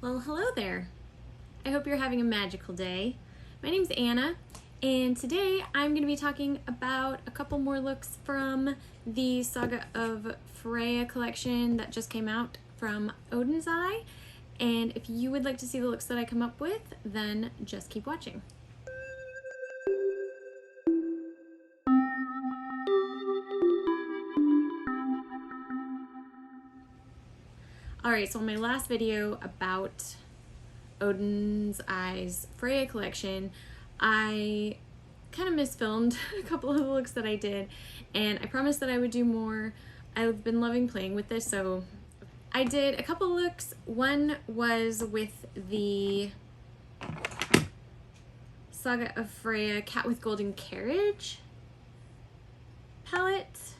Well, hello there. I hope you're having a magical day. My name's Anna, and today I'm going to be talking about a couple more looks from the Saga of Freya collection that just came out from Oden's Eye. And if you would like to see the looks that I come up with, then just keep watching. Alright, so in my last video about Oden's Eye's Freya collection, I kind of misfilmed a couple of the looks that I did, and I promised that I would do more. I've been loving playing with this, so I did a couple looks. One was with the Saga of Freya Cat with Golden Carriage palette,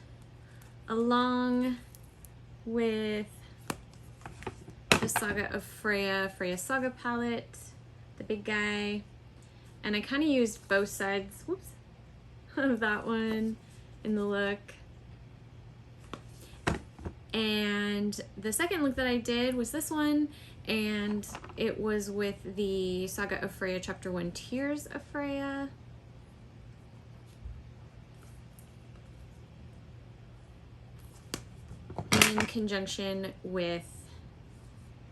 along with the Saga of Freya Saga palette, the big guy, and I kind of used both sides, whoops, of that one in the look. And the second look that I did was this one, and it was with the Saga of Freya Chapter 1 Tears of Freya. In conjunction with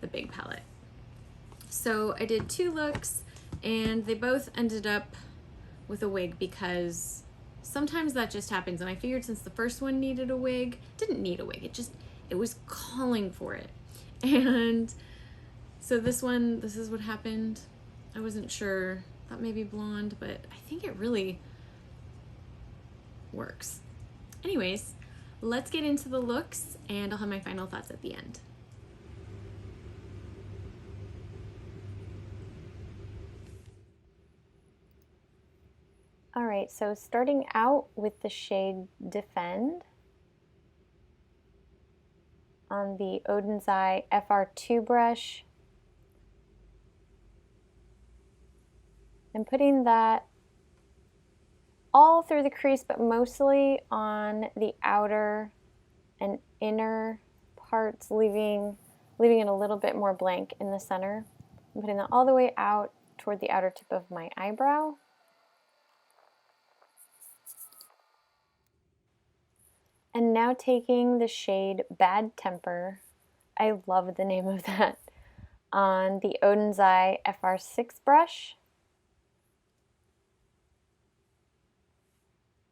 the big palette. So I did two looks, and they both ended up with a wig because sometimes that just happens, and I figured since the first one needed a wig, didn't need a wig, it was calling for it. And so this one, this is what happened. I wasn't sure, thought maybe blonde, but I think it really works. Anyways, let's get into the looks, and I'll have my final thoughts at the end. Alright, so starting out with the shade Defend on the Oden's Eye FR2 brush, and putting that all through the crease, but mostly on the outer and inner parts, leaving it a little bit more blank in the center. I'm putting that all the way out toward the outer tip of my eyebrow. And now taking the shade Bad Temper, I love the name of that, on the Oden's Eye FR6 brush.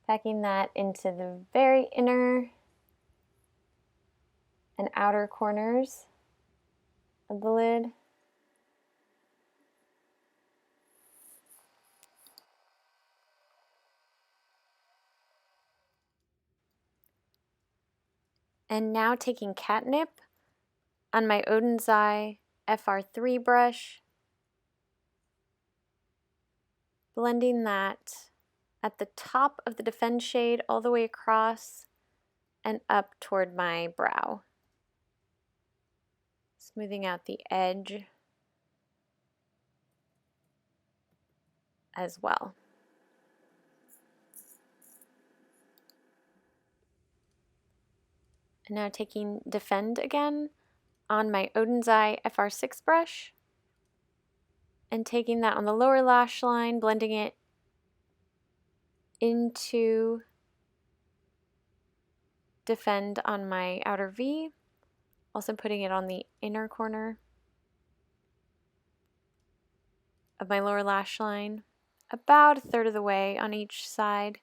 Packing that into the very inner and outer corners of the lid. And now taking Catnip on my Oden's Eye FR3 brush, blending that at the top of the Defend shade all the way across and up toward my brow. Smoothing out the edge as well. And now taking Defend again on my Oden's Eye FR6 brush, and taking that on the lower lash line, blending it into Defend on my outer V, also putting it on the inner corner of my lower lash line, about a third of the way on each side.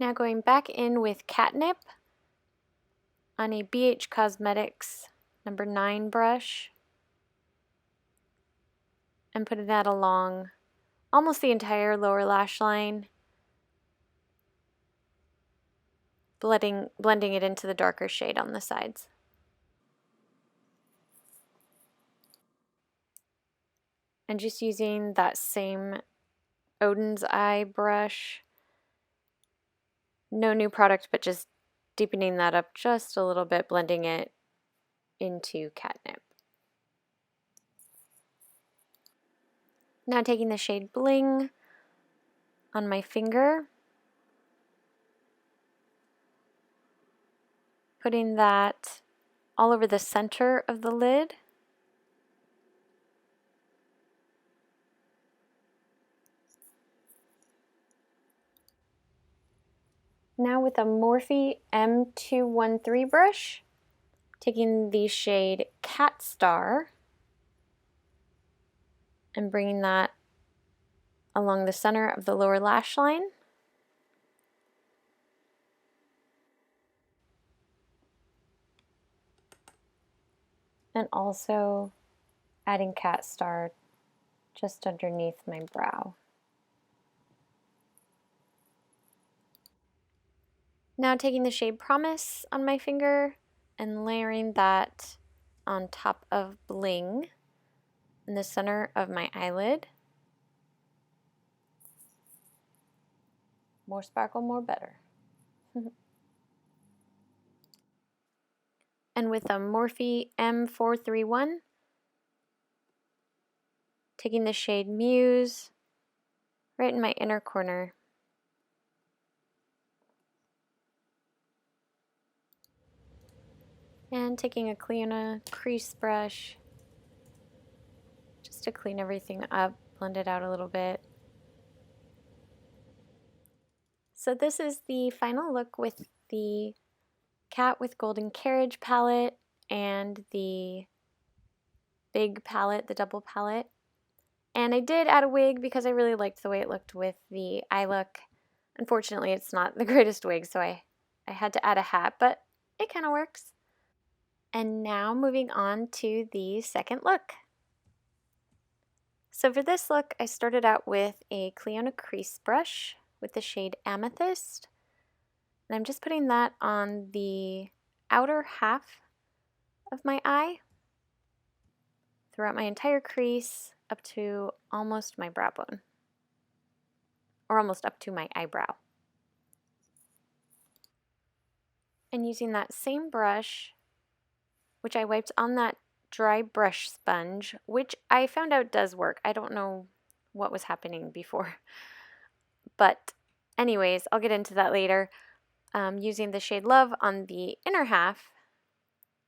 Now going back in with Catnip on a BH Cosmetics number 9 brush, and putting that along almost the entire lower lash line, blending it into the darker shade on the sides. And just using that same Oden's Eye brush, no new product, but just deepening that up just a little bit, blending it into Catnip. Now taking the shade Bling on my finger, putting that all over the center of the lid. Now with a Morphe M213 brush, taking the shade Cat Star and bringing that along the center of the lower lash line. And also adding Cat Star just underneath my brow. Now taking the shade Promise on my finger and layering that on top of Bling in the center of my eyelid. More sparkle, more better. And with a Morphe M431, taking the shade Muse right in my inner corner. And taking a clean crease brush just to clean everything up, blend it out a little bit. So this is the final look with the Cat with Golden Carriage palette and the big palette, the double palette. And I did add a wig because I really liked the way it looked with the eye look. Unfortunately, it's not the greatest wig, so I had to add a hat, but it kind of works. And now moving on to the second look. So for this look, I started out with a Cliona crease brush with the shade Amethyst. And I'm just putting that on the outer half of my eye, throughout my entire crease, up to almost my brow bone, or almost up to my eyebrow. And using that same brush, which I wiped on that dry brush sponge, which I found out does work. I don't know what was happening before. But anyways, I'll get into that later. Using the shade Love on the inner half,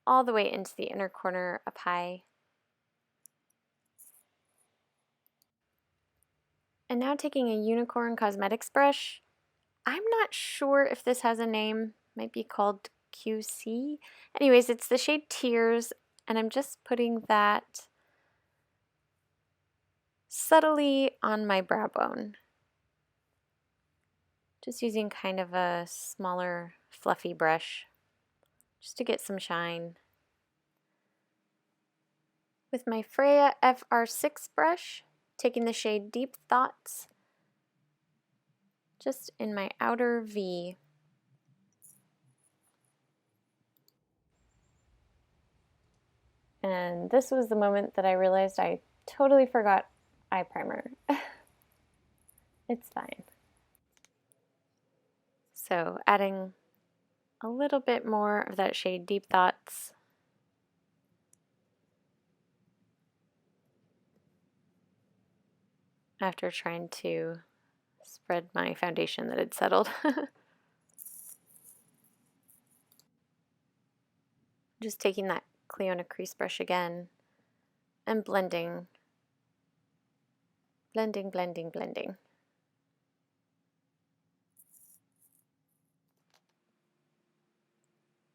all the way into the inner corner up high. And now taking a Unicorn Cosmetics brush. I'm not sure if this has a name. Might be called QC. Anyways, it's the shade Tears, and I'm just putting that subtly on my brow bone. Just using kind of a smaller, fluffy brush, just to get some shine. With my Freya FR6 brush, taking the shade Deep Thoughts, just in my outer V. And this was the moment that I realized I totally forgot eye primer. It's fine. So adding a little bit more of that shade Deep Thoughts. After trying to spread my foundation that had settled. Just taking that Cliona crease brush again and blending. Blending, blending, blending.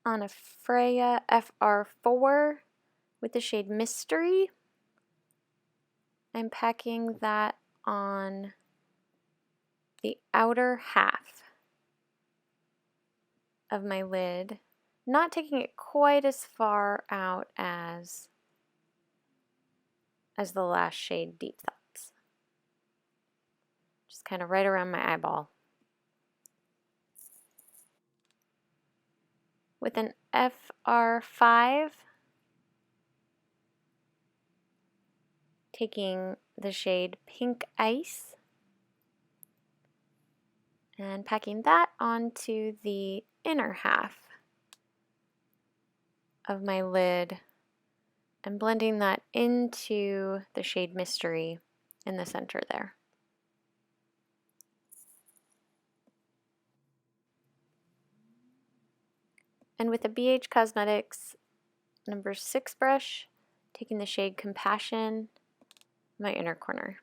On a Freya FR4 with the shade Mystery, I'm packing that on the outer half of my lid, not taking it quite as far out as the last shade Deep Thoughts. Just kind of right around my eyeball. With an FR5, taking the shade Pink Ice and packing that onto the inner half of my lid and blending that into the shade Mystery in the center there. And with the BH Cosmetics number 6 brush, taking the shade Compassion, my inner corner.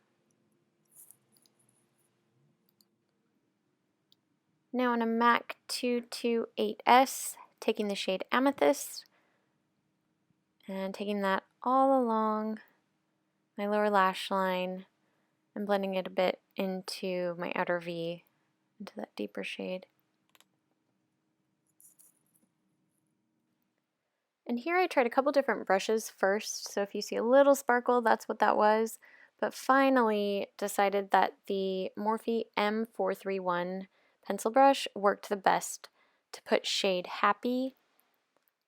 Now on a MAC 228S, taking the shade Amethyst and taking that all along my lower lash line and blending it a bit into my outer V, into that deeper shade. And here I tried a couple different brushes first, so if you see a little sparkle, that's what that was. But finally decided that the Morphe M431 pencil brush worked the best to put shade Happy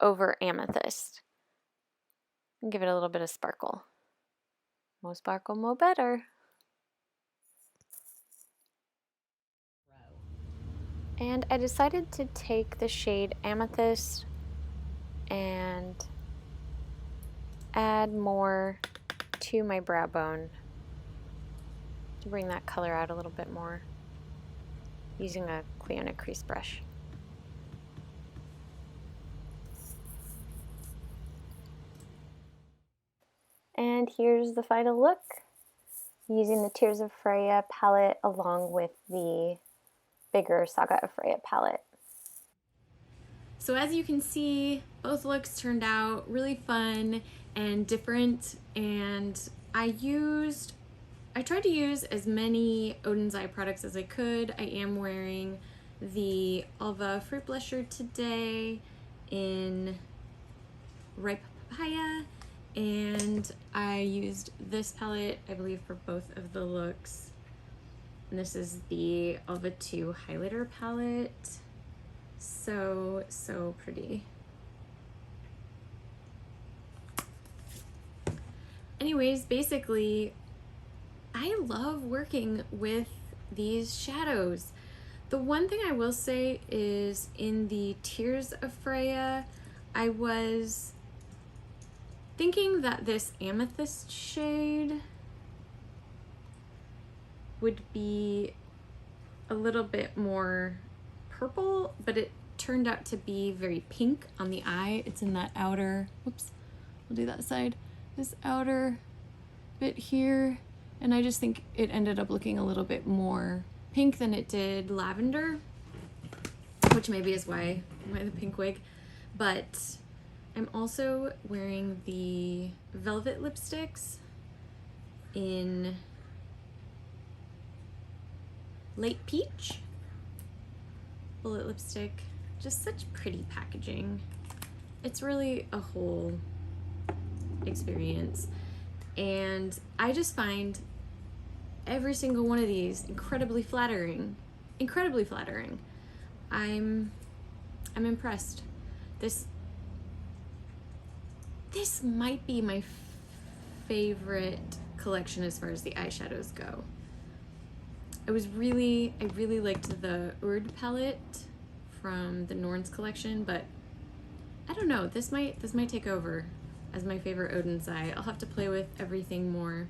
over Amethyst and give it a little bit of sparkle. More sparkle, more better. And I decided to take the shade Amethyst and add more to my brow bone to bring that color out a little bit more using a Cliontic crease brush. And here's the final look using the Tears of Freya palette along with the bigger Saga of Freya palette. So as you can see, both looks turned out really fun and different, and I tried to use as many Oden's eye products as I could. I am wearing the Alva Fruit Blusher today in Ripe Papaya, and I used this palette, I believe, for both of the looks. And this is the Alva 2 highlighter palette. So, so pretty. Anyways, basically, I love working with these shadows. The one thing I will say is in the Tears of Freya, I was thinking that this amethyst shade would be a little bit more purple, but it turned out to be very pink on the eye. It's in that outer, whoops, we'll do that side, this outer bit here, and I just think it ended up looking a little bit more pink than it did lavender, which maybe is why the pink wig. But I'm also wearing the Velvet lipsticks in Light Peach. Bullet lipstick, just such pretty packaging. It's really a whole experience, and I just find every single one of these incredibly flattering. Incredibly flattering. I'm impressed. This might be my favorite collection as far as the eyeshadows go. I really liked the Oud palette from the Norn's collection, but I don't know, this might take over as my favorite Oden's eye. I'll have to play with everything more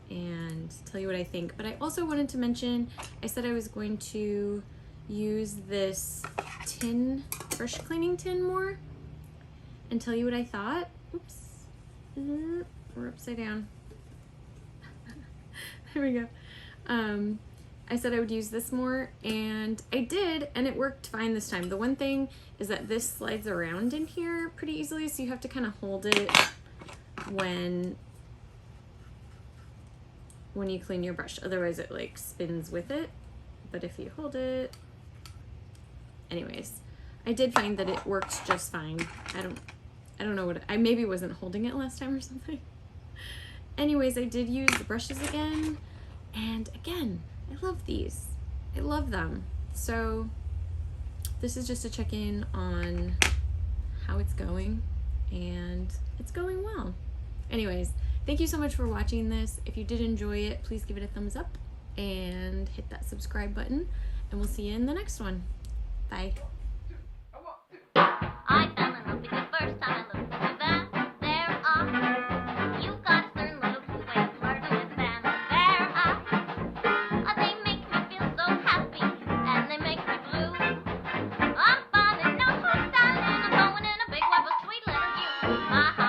and tell you what I think. But I also wanted to mention, I said I was going to use this tin, brush cleaning tin more, and tell you what I thought. Oops, we're upside down. There we go. I said I would use this more, and I did, and it worked fine this time. The one thing is that this slides around in here pretty easily, so you have to kind of hold it when you clean your brush. Otherwise it like spins with it, but if you hold it, anyways, I did find that it works just fine. I don't know what, I maybe wasn't holding it last time or something. Anyways, I did use the brushes again, and again, I love these. I love them. So this is just a check-in on how it's going, and it's going well. Anyways, thank you so much for watching this. If you did enjoy it, please give it a thumbs up and hit that subscribe button, and we'll see you in the next one. Bye. I fell in love with the first time I looked at you. There are, you got a certain little cool way of flirting with them. There are, they make me feel so happy, and they make me blue. I'm finding no who's styling, I'm going in a big web of sweet My